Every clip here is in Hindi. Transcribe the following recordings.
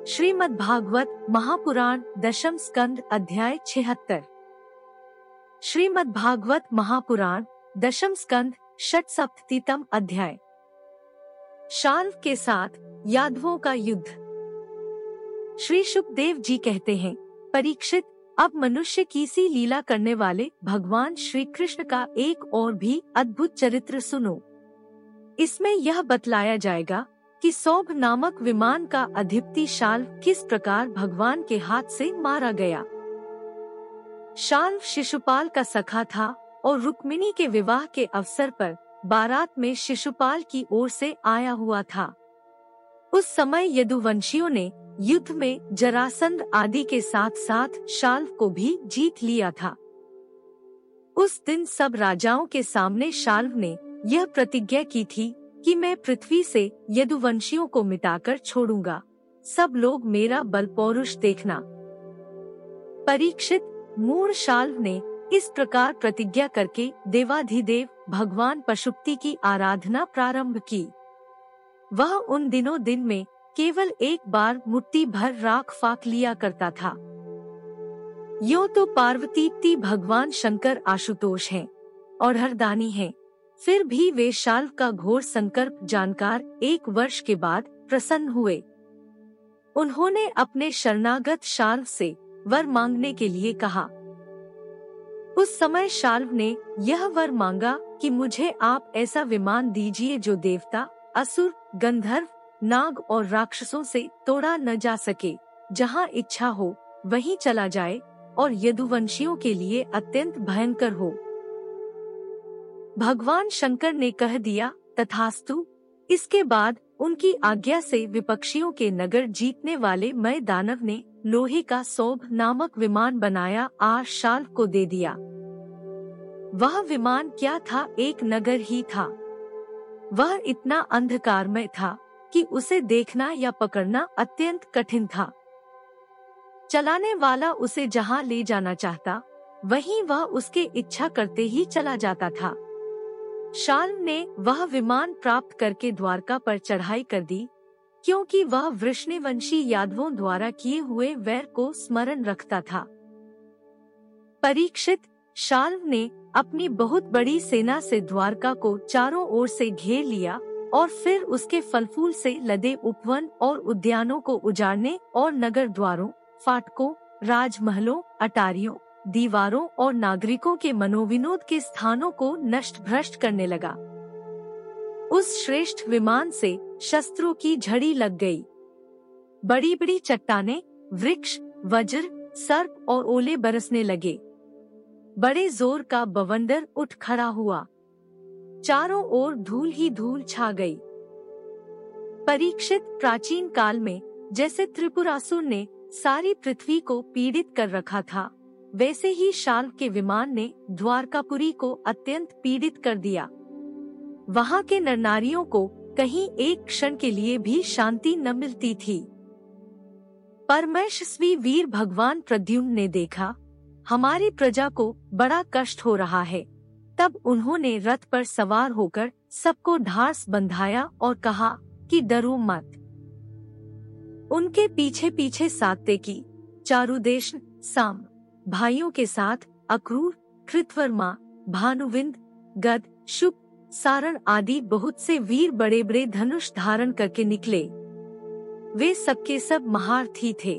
श्रीमद्भागवत महापुराण दशम स्कंद अध्याय 76। श्रीमद्भागवत महापुराण दशम स्कंद षट्सप्ततितम अध्याय। शाल्व के साथ यादवों का युद्ध। श्री शुकदेव जी कहते हैं, परीक्षित, अब मनुष्य की सी लीला करने वाले भगवान श्री कृष्ण का एक और भी अद्भुत चरित्र सुनो। इसमें यह बतलाया जाएगा कि सौभ नामक विमान का अधिपति शाल्व किस प्रकार भगवान के हाथ से मारा गया। शाल्व शिशुपाल का सखा था और रुक्मिणी के विवाह के अवसर पर बारात में शिशुपाल की ओर से आया हुआ था। उस समय यदुवंशियों ने युद्ध में जरासंध आदि के साथ साथ शाल्व को भी जीत लिया था। उस दिन सब राजाओं के सामने शाल्व ने यह प्रतिज्ञा की थी कि मैं पृथ्वी से यदुवंशियों को मिटाकर छोड़ूंगा। सब लोग मेरा बल पौरुष देखना। परीक्षित, मूढ़ शाल्व ने इस प्रकार प्रतिज्ञा करके देवाधिदेव भगवान पशुपति की आराधना प्रारंभ की। वह उन दिनों दिन में केवल एक बार मुट्ठी भर राख फाक लिया करता था। यो तो पार्वती भगवान शंकर आशुतोष हैं और हरदानी हैं। फिर भी वे शाल्व का घोर संकल्प जानकर 1 वर्ष के बाद प्रसन्न हुए। उन्होंने अपने शरणागत शाल्व से वर मांगने के लिए कहा। उस समय शाल्व ने यह वर मांगा कि मुझे आप ऐसा विमान दीजिए जो देवता, असुर, गंधर्व, नाग और राक्षसों से तोड़ा न जा सके। जहाँ इच्छा हो वहीं चला जाए और यदुवंशियों के लिए अत्यंत भयंकर हो। भगवान शंकर ने कह दिया, तथास्तु। इसके बाद उनकी आज्ञा से विपक्षियों के नगर जीतने वाले मय दानव ने लोहे का सौभ नामक विमान बनाया और शाल्व को दे दिया। वह विमान क्या था, एक नगर ही था। वह इतना अंधकारमय था कि उसे देखना या पकड़ना अत्यंत कठिन था। चलाने वाला उसे जहाँ ले जाना चाहता वहीं वह उसके इच्छा करते ही चला जाता था। शाल्व ने वह विमान प्राप्त करके द्वारका पर चढ़ाई कर दी, क्योंकि वह वृष्णिवंशी यादवों द्वारा किए हुए वैर को स्मरण रखता था। परीक्षित, शाल्व ने अपनी बहुत बड़ी सेना से द्वारका को चारों ओर से घेर लिया और फिर उसके फलफूल से लदे उपवन और उद्यानों को उजाड़ने और नगर द्वारों, फाटकों, राजमहलों, अटारियों, दीवारों और नागरिकों के मनोविनोद के स्थानों को नष्ट भ्रष्ट करने लगा। उस श्रेष्ठ विमान से शस्त्रों की झड़ी लग गई। बड़ी बड़ी चट्टानें, वृक्ष, वज्र, सर्प और ओले बरसने लगे। बड़े जोर का बवंडर उठ खड़ा हुआ। चारों ओर धूल ही धूल छा गई। परीक्षित, प्राचीन काल में जैसे त्रिपुरासुर ने सारी पृथ्वी को पीड़ित कर रखा था, वैसे ही शाल्व के विमान ने द्वारकापुरी को अत्यंत पीड़ित कर दिया। वहाँ के नर नारियों को कहीं एक क्षण के लिए भी शांति न मिलती थी। परमेश्वरी वीर भगवान प्रद्युम्न ने देखा, हमारी प्रजा को बड़ा कष्ट हो रहा है। तब उन्होंने रथ पर सवार होकर सबको ढास बंधाया और कहा कि डरो मत। उनके पीछे पीछे सात्यकी, चारुदेश, साम भाइयों के साथ अक्रूर, कृतवर्मा, भानुविंद, गद, शुक, सारण आदि बहुत से वीर बड़े बड़े धनुष धारण करके निकले। वे सबके सब महारथी थे।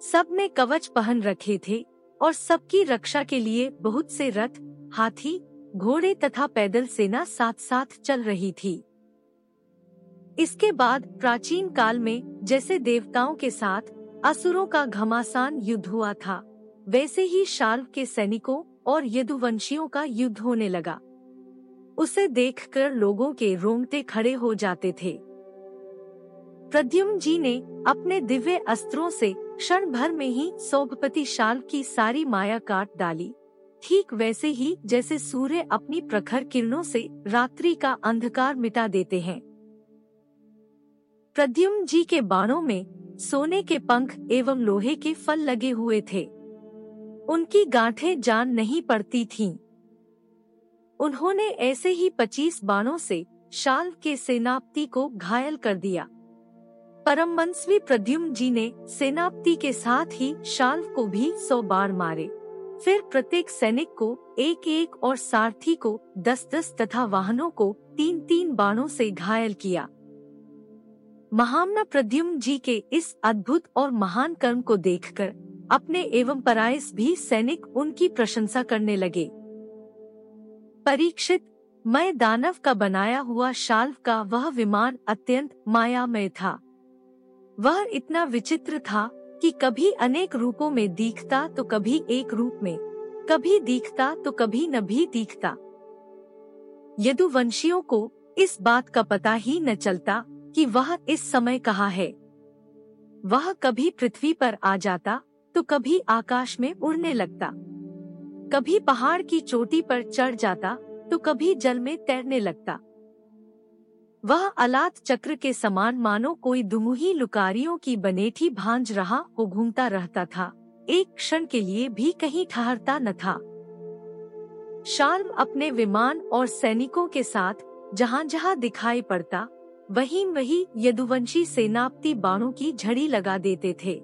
सब ने कवच पहन रखे थे और सबकी रक्षा के लिए बहुत से रथ, हाथी, घोड़े तथा पैदल सेना साथ साथ चल रही थी। इसके बाद प्राचीन काल में जैसे देवताओं के साथ असुरों का घमासान युद्ध हुआ था, वैसे ही शाल्व के सैनिकों और यदुवंशियों का युद्ध होने लगा। उसे देखकर लोगों के रोंगटे खड़े हो जाते थे। प्रद्युम्न जी ने अपने दिव्य अस्त्रों से क्षण भर में ही सौभपति शाल्व की सारी माया काट डाली, ठीक वैसे ही जैसे सूर्य अपनी प्रखर किरणों से रात्रि का अंधकार मिटा देते हैं। प्रद्युम्न जी के बाणों में सोने के पंख एवं लोहे के फल लगे हुए थे। उनकी गांठें जान नहीं पड़ती थीं। उन्होंने ऐसे ही 25 बाणों से शाल्व के सेनापति को घायल कर दिया। परममंस्वी प्रद्युम्न जी ने सेनापति के साथ ही शाल्व को भी 100 बाण मारे। फिर प्रत्येक सैनिक को 1-1 और सारथी को 10-10 तथा वाहनों को 3-3 बाणों से घायल किया। महामना प्रद्युम्न जी के इस अद्भुत और महान कर्म को देखकर अपने एवं परायस भी सैनिक उनकी प्रशंसा करने लगे। परीक्षित, मैं दानव का बनाया हुआ शाल्व का वह विमान अत्यंत मायामय था। वह इतना विचित्र था कि कभी अनेक रूपों में दिखता तो कभी एक रूप में, कभी दिखता तो कभी न भी दिखता। यदुवंशियों को इस बात का पता ही न चलता कि वह इस समय कहाँ है। वह कभी पृथ्वी पर आ जाता तो कभी आकाश में उड़ने लगता, कभी पहाड़ की चोटी पर चढ़ जाता तो कभी जल में तैरने लगता। वह अलात चक्र के समान मानो कोई दुमुही लुकारियों की बनेठी भांज रहा हो घूमता रहता था, एक क्षण के लिए भी कहीं ठहरता न था। शाल्व अपने विमान और सैनिकों के साथ जहाँ जहाँ दिखाई पड़ता वहीं वहीं यदुवंशी सेनापति बाणों की झड़ी लगा देते थे।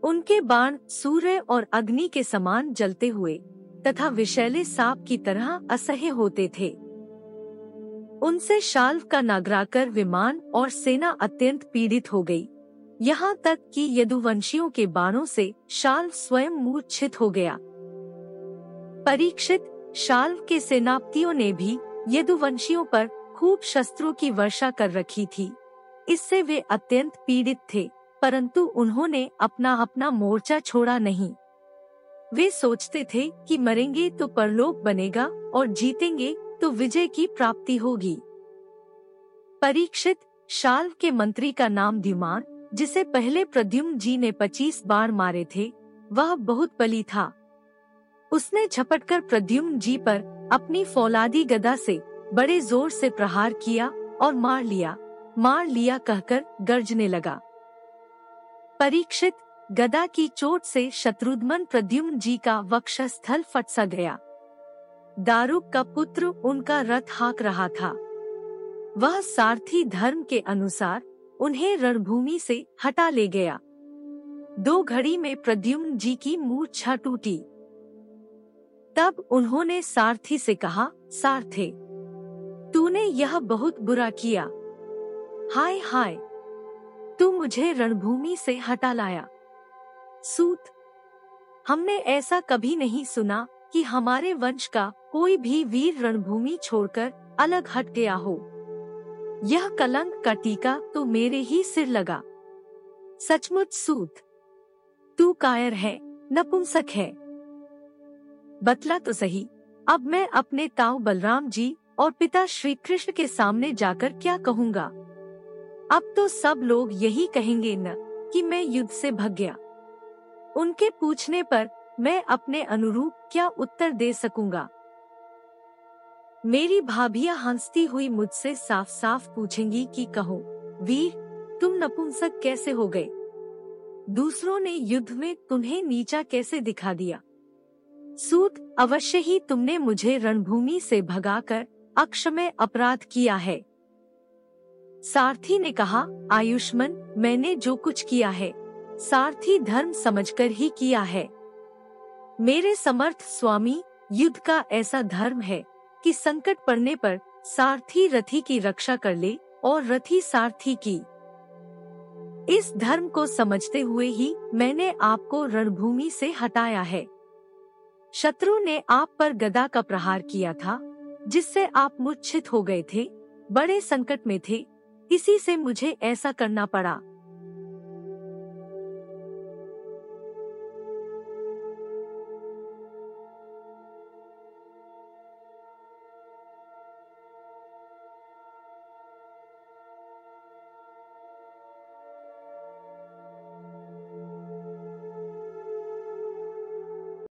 उनके बाण सूर्य और अग्नि के समान जलते हुए तथा विषैले सांप की तरह असह्य होते थे। उनसे शाल्व का नागराकर विमान और सेना अत्यंत पीड़ित हो गई, यहाँ तक कि यदुवंशियों के बाणों से शाल्व स्वयं मूर्छित हो गया। परीक्षित, शाल्व के सेनापतियों ने भी यदुवंशियों पर खूब शस्त्रों की वर्षा कर रखी थी। इससे वे अत्यंत पीड़ित थे, परंतु उन्होंने अपना अपना मोर्चा छोड़ा नहीं। वे सोचते थे कि मरेंगे तो परलोक बनेगा और जीतेंगे तो विजय की प्राप्ति होगी। परीक्षित, शाल्व के मंत्री का नाम द्युमान, जिसे पहले प्रद्युम्न जी ने 25 बाण मारे थे, वह बहुत बली था। उसने झपटकर प्रद्युम्न जी पर अपनी फौलादी गदा से बड़े जोर से प्रहार किया और मार लिया कहकर गर्जने लगा। परीक्षित, गदा की चोट से शत्रुघ्न प्रद्युम्न जी का वक्षस्थल फट सा गया। दारुक का पुत्र उनका रथ हाँक रहा था। वह सारथी धर्म के अनुसार उन्हें रणभूमि से हटा ले गया। 2 घड़ी में प्रद्युम्न जी की मूर्छा टूटी। तब उन्होंने सारथी से कहा, सारथे, तूने यह बहुत बुरा किया। हाय हाय, तू मुझे रणभूमि से हटा लाया। सूत, हमने ऐसा कभी नहीं सुना कि हमारे वंश का कोई भी वीर रणभूमि छोड़कर अलग हट गया हो। यह कलंक का टीका तो मेरे ही सिर लगा। सचमुच सूत, तू कायर है, नपुंसक है। बतला तो सही, अब मैं अपने ताऊ बलराम जी और पिता श्री कृष्ण के सामने जाकर क्या कहूँगा? अब तो सब लोग यही कहेंगे न कि मैं युद्ध से भाग गया। उनके पूछने पर मैं अपने अनुरूप क्या उत्तर दे सकूंगा? मेरी भाभियां हंसती हुई मुझसे साफ साफ पूछेंगी कि कहो वीर, तुम नपुंसक कैसे हो गए? दूसरों ने युद्ध में तुम्हें नीचा कैसे दिखा दिया? सूत, अवश्य ही तुमने मुझे रणभूमि से भगाकर अक्षम्य अपराध किया है। सारथी ने कहा, आयुष्मान, मैंने जो कुछ किया है सारथी धर्म समझकर ही किया है। मेरे समर्थ स्वामी, युद्ध का ऐसा धर्म है कि संकट पड़ने पर सारथी रथी की रक्षा कर ले और रथी सारथी की। इस धर्म को समझते हुए ही मैंने आपको रणभूमि से हटाया है। शत्रु ने आप पर गदा का प्रहार किया था, जिससे आप मूर्छित हो गए थे, बड़े संकट में थे, इसी से मुझे ऐसा करना पड़ा।